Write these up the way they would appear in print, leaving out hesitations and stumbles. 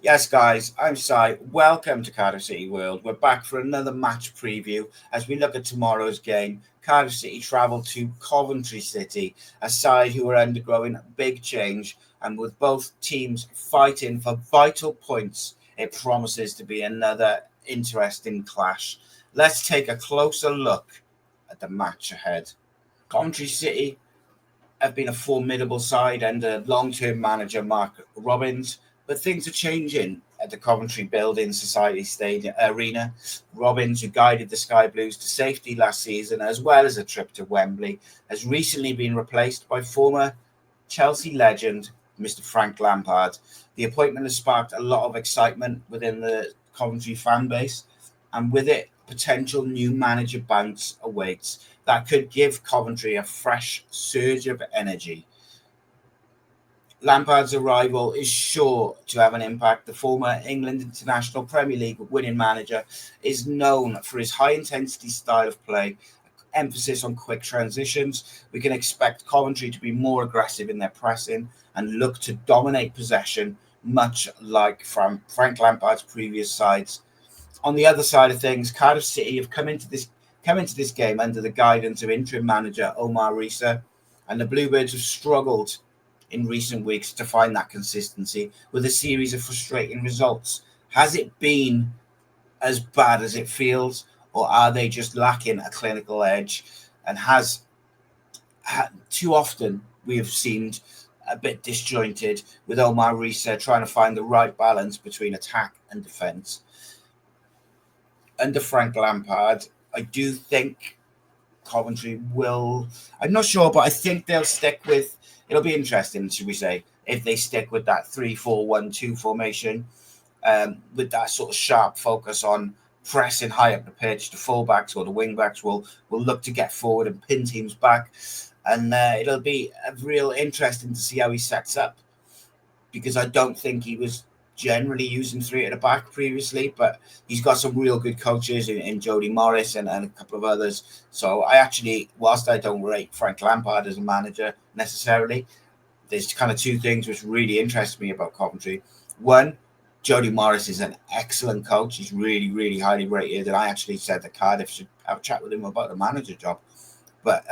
Yes, guys, I'm Si. Welcome to Cardiff City World. We're back for another match preview as we look at tomorrow's game. Cardiff City travel to Coventry City, a side who are undergoing big change, and with both teams fighting for vital points, it promises to be another interesting clash. Let's take a closer look at the match ahead. Coventry City have been a formidable side under long-term manager Mark Robins, but things are changing at the Coventry Building Society Stadium Arena. Robins, who guided the Sky Blues to safety last season, as well as a trip to Wembley, has recently been replaced by former Chelsea legend Mr. Frank Lampard. The appointment has sparked a lot of excitement within the Coventry fan base, and with it, potential new manager bounce awaits that could give Coventry a fresh surge of energy. Lampard's arrival is sure to have an impact. The former England International Premier League winning manager is known for his high-intensity style of play, emphasis on quick transitions. We can expect Coventry to be more aggressive in their pressing and look to dominate possession, much like from Frank Lampard's previous sides. On the other side of things, Cardiff City have come into this game under the guidance of interim manager Omar Rhys, and the Bluebirds have struggled in recent weeks to find that consistency with a series of frustrating results. Has it been as bad as it feels, or are they just lacking a clinical edge? And too often we have seemed a bit disjointed with Omar Rhys trying to find the right balance between attack and defence. Under Frank Lampard, I do think Coventry will. I'm not sure, but I think they'll stick with. It'll be interesting, should we say, if they stick with that 3-4-1-2 formation, with that sort of sharp focus on pressing high up the pitch. The fullbacks or the wingbacks will look to get forward and pin teams back, and it'll be real interesting to see how he sets up, because I don't think he was generally using three at the back previously, but he's got some real good coaches in Jody Morris and a couple of others. So I actually, whilst I don't rate Frank Lampard as a manager necessarily, there's kind of two things which really interest me about Coventry. One, Jody Morris is an excellent coach. He's really, really highly rated, and I actually said that Cardiff should have a chat with him about the manager job. But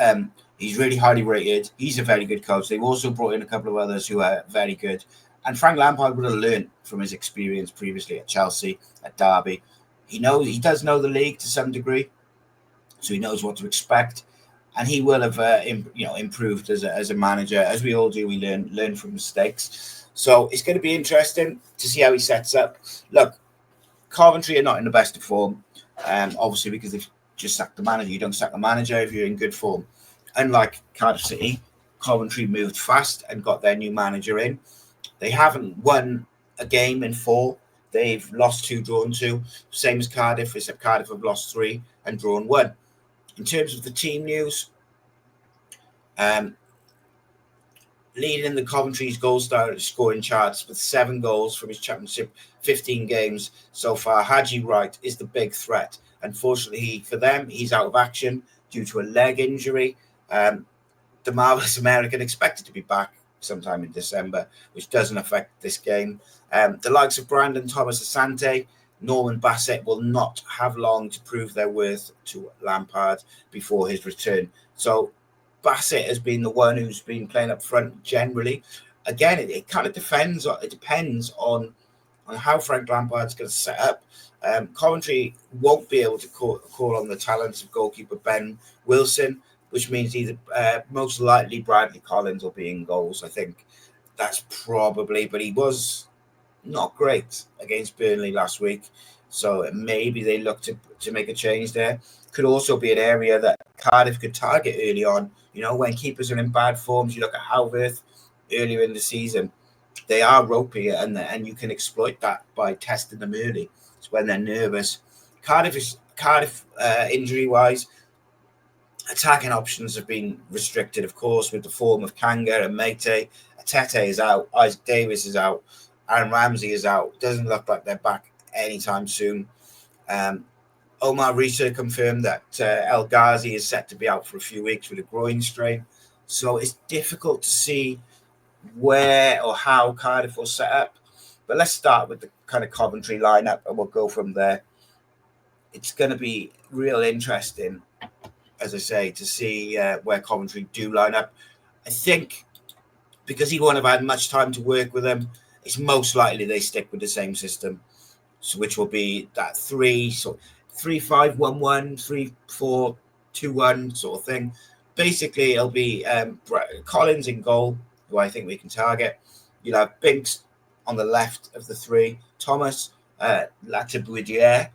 he's really highly rated. He's a very good coach. They've also brought in a couple of others who are very good. And Frank Lampard would have learned from his experience previously at Chelsea, at Derby. He does know the league to some degree, so he knows what to expect, and he will have improved as a manager. As we all do, we learn from mistakes. So it's going to be interesting to see how he sets up. Look, Coventry are not in the best of form, obviously, because they've just sacked the manager. You don't sack the manager if you're in good form. Unlike Cardiff City, Coventry moved fast and got their new manager in. They haven't won a game in 4. They've lost 2, drawn 2. Same as Cardiff, except Cardiff have lost 3 and drawn 1. In terms of the team news, leading the Coventry's goal scoring charts with 7 goals from his championship 15 games so far, Haji Wright is the big threat. Unfortunately, for them, he's out of action due to a leg injury. The marvellous American expected to be back sometime in December, which doesn't affect this game. The likes of Brandon Thomas-Asante, Norman Bassett will not have long to prove their worth to Lampard before his return. So Bassett has been the one who's been playing up front generally. Again, it kind of depends on how Frank Lampard's going to set up. Coventry won't be able to call on the talents of goalkeeper Ben Wilson, which means either most likely Bradley Collins will be in goals. I think that's probably, but he was not great against Burnley last week. So maybe they look to make a change there. Could also be an area that Cardiff could target early on. You know, when keepers are in bad forms, you look at Halworth earlier in the season. They are ropey, and you can exploit that by testing them early. It's when they're nervous. Cardiff injury-wise, attacking options have been restricted, of course, with the form of Kanga and Mate. Atete is out. Isaac Davis is out. Aaron Ramsey is out. Doesn't look like they're back anytime soon. Omar Rhys confirmed that El Ghazi is set to be out for a few weeks with a groin strain. So it's difficult to see where or how Cardiff will set up. But let's start with the kind of Coventry lineup, and we'll go from there. It's going to be real interesting, as I say, to see where Coventry do line up. I think because he won't have had much time to work with them, it's most likely they stick with the same system, so which will be that 3-5-1-1, 3-4-2-1 sort of thing. Basically, it'll be Collins in goal, who I think we can target. You'll have Binks on the left of the three, Thomas, Latibudier,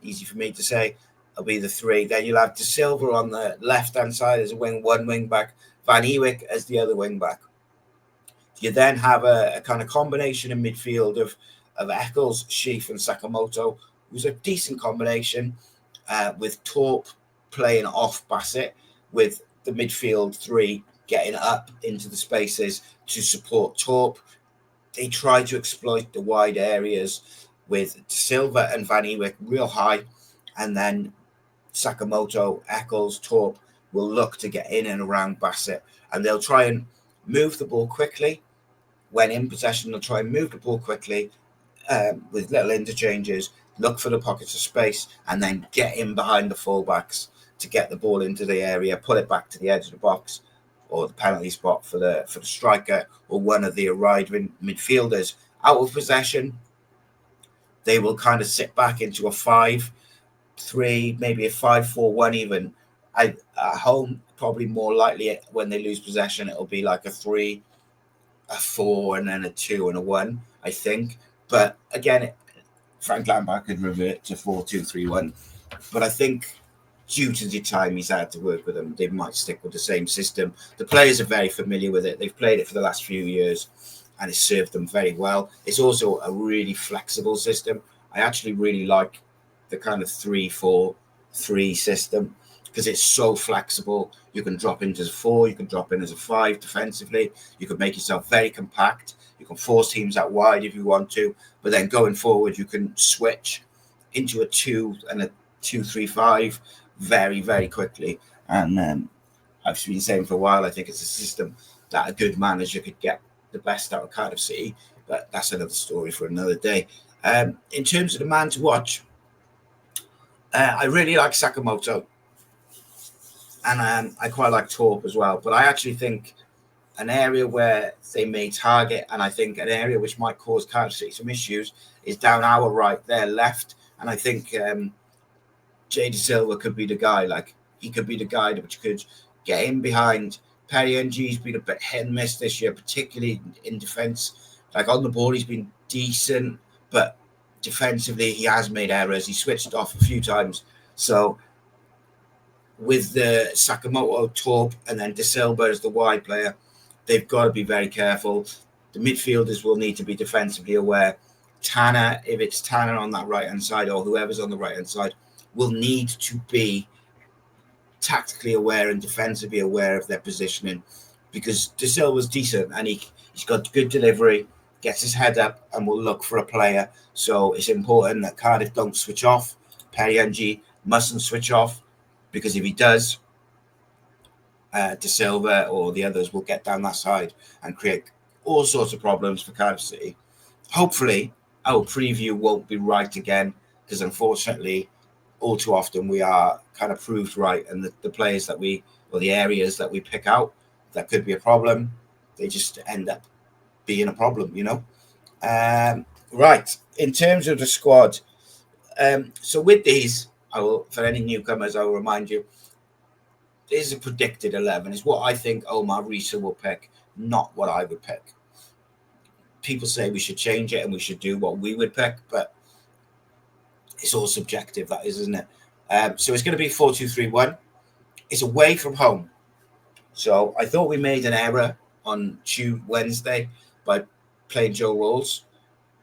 easy for me to say, will be the three. Then you'll have De Silva on the left-hand side as a wing back, Van Ewijk as the other wing back. You then have a kind of combination in midfield of Eccles, Sheaf, and Sakamoto, who's a decent combination, with Torp playing off Bassett, with the midfield three getting up into the spaces to support Torp. They try to exploit the wide areas with De Silva and Van Ewijk real high, and then Sakamoto, Eccles, Torp will look to get in and around Bassett, and they'll try and move the ball quickly. When in possession, they'll try and move the ball quickly with little interchanges, look for the pockets of space, and then get in behind the fullbacks to get the ball into the area, pull it back to the edge of the box or the penalty spot for the striker or one of the arriving midfielders. Out of possession, they will kind of sit back into a 5-3, maybe a 5-4-1 even. At home, probably more likely when they lose possession, it'll be like a 3, a 4, and then a 2 and a 1, I think. But again, Frank Lampard could revert to 4-2-3-1. But I think due to the time he's had to work with them, they might stick with the same system. The players are very familiar with it. They've played it for the last few years, and it's served them very well. It's also a really flexible system. I actually really like the kind of 3-4-3 system because it's so flexible. You can drop into a 4, you can drop in as a 5 defensively. You can make yourself very compact. You can force teams out wide if you want to, but then going forward, you can switch into a 2 and a 2-3-5 very, very quickly. And I've been saying for a while, I think it's a system that a good manager could get the best out of Cardiff City, but that's another story for another day. In terms of the man to watch, I really like Sakamoto, and I quite like Torp as well, but I actually think an area where they may target, and I think an area which might cause Cardiff City some issues, is down our right, their left. And I think Jay De Silva could be the guy. Like, he could be the guy which could get in behind. Perry NG's been a bit hit and miss this year, particularly in defence. Like, on the ball, he's been decent, but defensively, he has made errors. He switched off a few times. So with the Sakamoto, Torp, and then De Silva as the wide player, they've got to be very careful. The midfielders will need to be defensively aware. Tanner, if it's Tanner on that right-hand side or whoever's on the right-hand side, will need to be tactically aware and defensively aware of their positioning, because De Silva's decent and he's got good delivery, gets his head up and will look for a player. So it's important that Cardiff don't switch off. Perry NG mustn't switch off, because if he does, De Silva or the others will get down that side and create all sorts of problems for Cardiff City. Hopefully, our preview won't be right again, because unfortunately, all too often we are kind of proved right, and the players that we, or the areas that we pick out that could be a problem, they just end up being a problem, you know. Right, in terms of the squad, so with these, for any newcomers, I will remind you, this is a predicted 11. It's what I think Omar Rhys will pick, not what I would pick. People say we should change it and we should do what we would pick, but it's all subjective, that is, isn't it? So it's going to be 4-2-3-1. It's away from home. So I thought we made an error on Wednesday by playing Joe Rolls.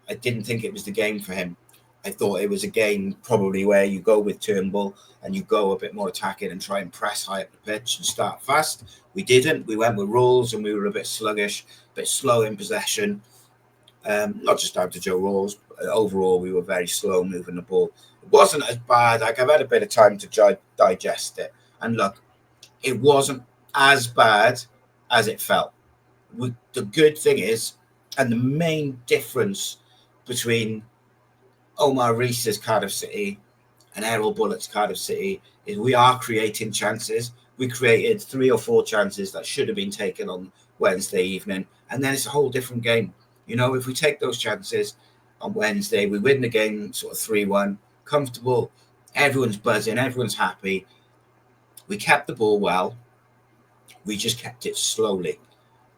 I didn't think it was the game for him. I thought it was a game probably where you go with Turnbull and you go a bit more attacking and try and press high up the pitch and start fast. We didn't. We went with Rolls and we were a bit sluggish, a bit slow in possession. Not just down to Joe Rolls, but overall we were very slow moving the ball. It wasn't as bad. Like, I've had a bit of time to digest it. And look, it wasn't as bad as it felt. The good thing is And the main difference between Omar Rhys's Cardiff City and Errol Bullett's Cardiff City is we are creating chances. We created 3 or 4 chances that should have been taken on Wednesday evening. And then it's a whole different game. You know, if we take those chances on Wednesday, we win the game sort of 3-1, comfortable. Everyone's buzzing. Everyone's happy. We kept the ball well. We just kept it slowly.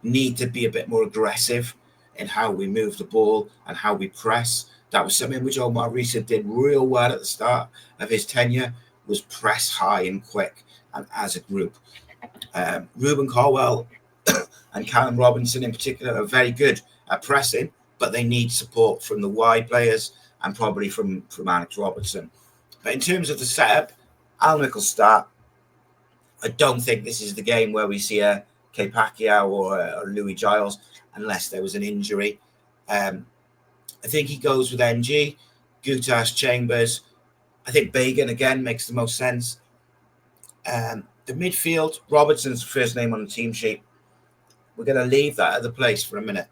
Need to be a bit more aggressive in how we move the ball and how we press. That was something which Omar Rhys did real well at the start of his tenure, was press high and quick and as a group. Ruben Colwell and Callum Robinson in particular are very good at pressing, but they need support from the wide players and probably from Alex Robertson. But in terms of the setup, Alnwick will start. I don't think this is the game where we see a K. Pacquiao or Louis Giles unless there was an injury. I think he goes with NG, Gutas, Chambers. I think Bagan again makes the most sense. The midfield, Robertson's the first name on the team sheet. We're going to leave that at the place for a minute.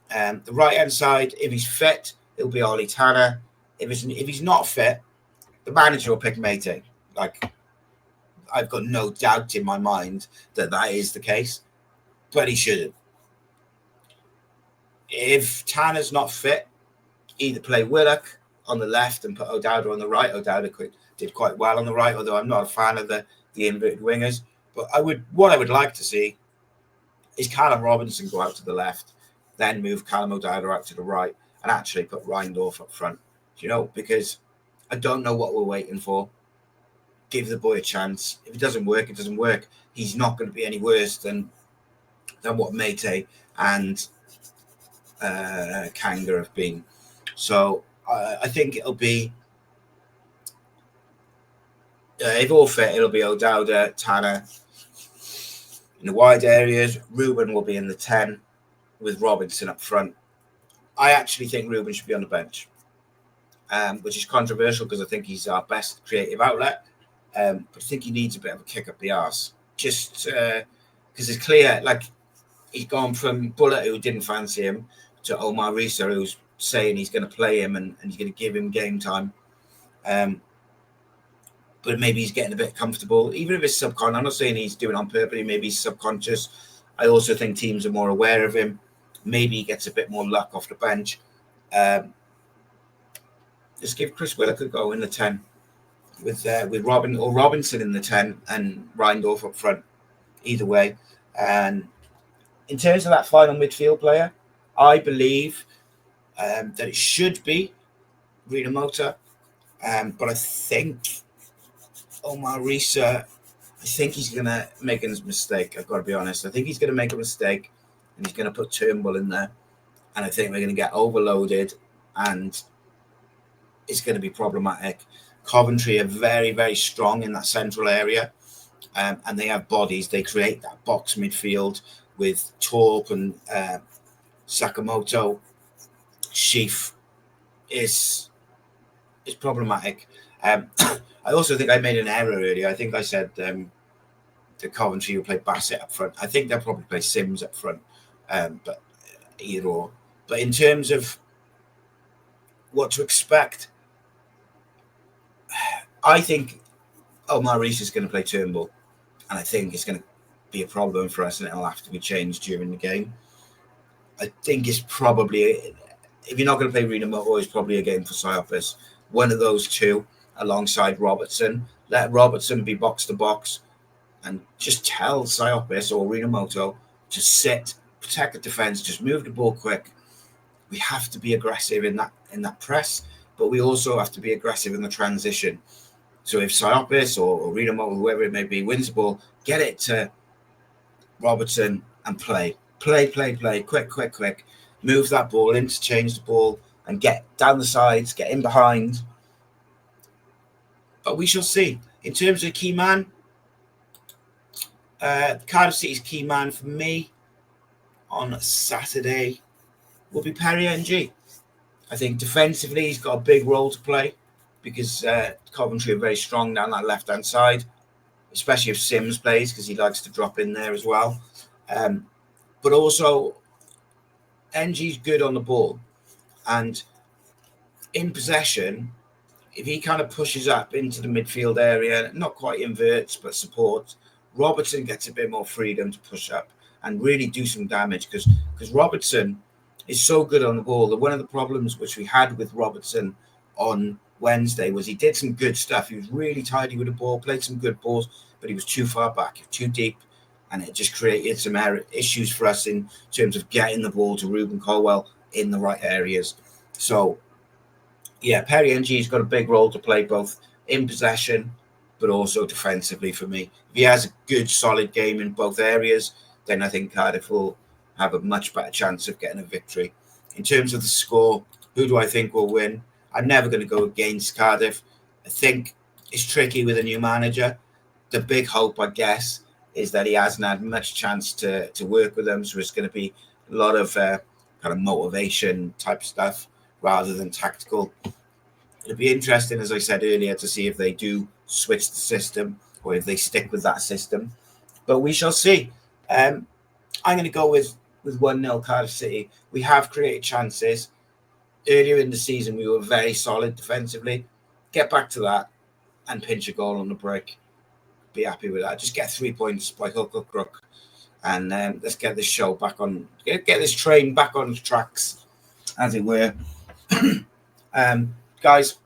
The right-hand side, if he's fit, it'll be Ollie Tanner. If he's not fit, the manager will pick Matty. Like, I've got no doubt in my mind that is the case, but he shouldn't. If Tanner's not fit, either play Willock on the left and put O'Dowda on the right. O'Dowda did quite well on the right, although I'm not a fan of the inverted wingers. But what I would like to see is Callum Robinson go out to the left, then move Callum O'Dowda out to the right, and actually put Reindorf up front. You know, because I don't know what we're waiting for. Give the boy a chance. If it doesn't work, it doesn't work. He's not going to be any worse than what Matty and Kanga have been. So I think it'll be, if all fit, it'll be O'Dowda, Tanner in the wide areas. Ruben will be in the 10 with Robinson up front. I actually think Ruben should be on the bench, which is controversial because I think he's our best creative outlet. But I think he needs a bit of a kick up the arse, just because it's clear, like, he's gone from Bullet, who didn't fancy him, to Omar Rhys, who's saying he's going to play him and he's going to give him game time. But maybe he's getting a bit comfortable, even if it's subconscious. I'm not saying he's doing it on purpose, maybe he's subconscious. I also think teams are more aware of him. Maybe he gets a bit more luck off the bench. Just give Chris Willock a go in the 10 with Robinson in the 10 and Reindorf up front. Either way. And in terms of that final midfield player, I believe that it should be Rhys Motta. But I think Omar Rhys, I think he's going to make a mistake. I've got to be honest. I think he's going to make a mistake and he's going to put Turnbull in there. And I think we're going to get overloaded and it's going to be problematic. Coventry are very, very strong in that central area. And they have bodies. They create that box midfield with Torp and Sakamoto. Sheaf is problematic. I also think I made an error earlier. I think I said the Coventry will play Bassett up front. I think they'll probably play Sims up front, but either or. But in terms of what to expect, I think Omar Rhys is going to play Turnbull, and I think it's going to be a problem for us, and it'll have to be changed during the game. I think it's probably, if you're not going to play Rhys Motta, it's probably a game for Siopis. One of those two alongside Robertson. Let Robertson be box to box and just tell Siopis or Rhys Motta to sit, protect the defence, just move the ball quick. We have to be aggressive in that press, but we also have to be aggressive in the transition. So if Siopis or Rhys Motta, whoever it may be, wins the ball, get it to Robertson and play. Quick. Move that ball, interchange the ball, and get down the sides, get in behind. But we shall see. In terms of key man, Cardiff City's key man for me on Saturday will be Perry NG. I think defensively he's got a big role to play because Coventry are very strong down that left-hand side, especially if Sims plays because he likes to drop in there as well. But also NG's good on the ball, and in possession, if he kind of pushes up into the midfield area, not quite inverts but supports, Robertson gets a bit more freedom to push up and really do some damage, because Robertson is so good on the ball. That one of the problems which we had with Robertson on Wednesday was he did some good stuff. He was really tidy with the ball, played some good balls, but he was too far back, too deep, and it just created some issues for us in terms of getting the ball to Ruben Colwell in the right areas. So, yeah, Perry NG's got a big role to play both in possession but also defensively for me. If he has a good, solid game in both areas, then I think Cardiff will have a much better chance of getting a victory. In terms of the score, who do I think will win? I'm never going to go against Cardiff. I think it's tricky with a new manager. The big hope, I guess, is that he hasn't had much chance to work with them, so it's going to be a lot of kind of motivation type stuff rather than tactical. It'll be interesting, as I said earlier, to see if they do switch the system or if they stick with that system. But we shall see. I'm going to go with 1-0 Cardiff City. We have created chances. Earlier in the season, we were very solid defensively. Get back to that and pinch a goal on the break. Be happy with that. Just get 3 points by hook or crook. And let's get this show back on, get this train back on the tracks, as it were. Guys,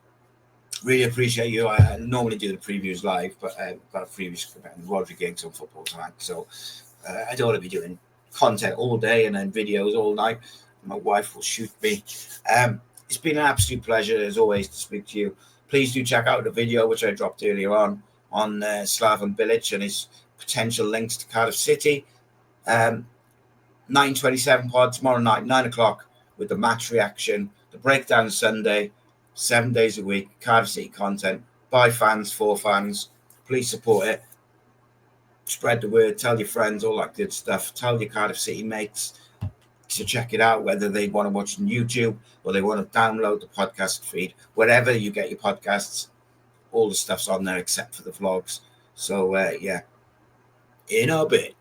really appreciate you. I normally do the previews live, but I've got a previews about Rhodri gigs on football tonight. So I don't want to be doing content all day and then videos all night. My wife will shoot me. It's been an absolute pleasure, as always, to speak to you. Please do check out the video which I dropped earlier on Slaven Bilic and his potential links to Cardiff City. 9:27 pod tomorrow night, 9 o'clock, with the match reaction, the breakdown Sunday, 7 days a week, Cardiff City content, by fans, for fans. Please support it. Spread the word, tell your friends, all that good stuff. Tell your Cardiff City mates to check it out, whether they want to watch on YouTube or they want to download the podcast feed. Wherever you get your podcasts, all the stuff's on there except for the vlogs. So, yeah, in a bit.